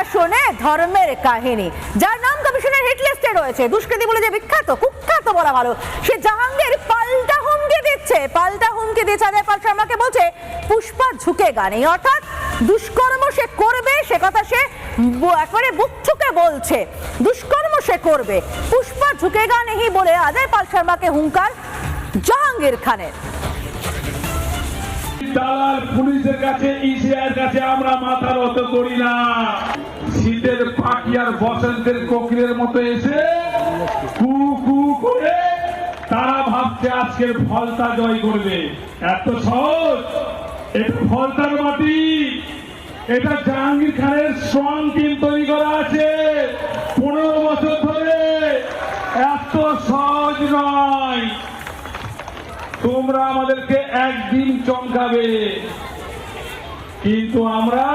আসনে ধর্মের কাহিনী, যার নাম কমিশনের হিট লিস্টে রয়েছে, দুষ্কৃতী বলে যে বিখ্যাত, কুখ্যাত বলা ভালো, সে জাহাঙ্গীর পাল্টা হুমকি দিচ্ছে অজয় পাল শর্মাকে, বলছে পুষ্পা ঝুঁকেগা নেই, অর্থাৎ দুষ্কর্ম সে করবে, সে কথা সে একেবারে বুক ঠুকে বলছে, দুষ্কর্ম সে করবে, পুষ্পা ঝুঁকেগা নেই বলে অজয় পাল শর্মাকে হুঙ্কার জাহাঙ্গীর খানের। দালাল পুলিশের কাছে, ইসিআইয়ের কাছে আমরা মাথা নত করি না। শীতের পাখি আর বসন্তের কোকিলের মতো এসে কু কু করে তারা ভাবছে আজকের ফলতা জয় করবে। এত সহজ? এটা ফলতার মাটি, এটা জাহাঙ্গীর খানের স্ট্রং টিম তৈরি করা আছে 15 বছর ধরে, এত সহজ নয়। তোমরা আমাদেরকে একদিন চমকাবে, কিন্তু আমরা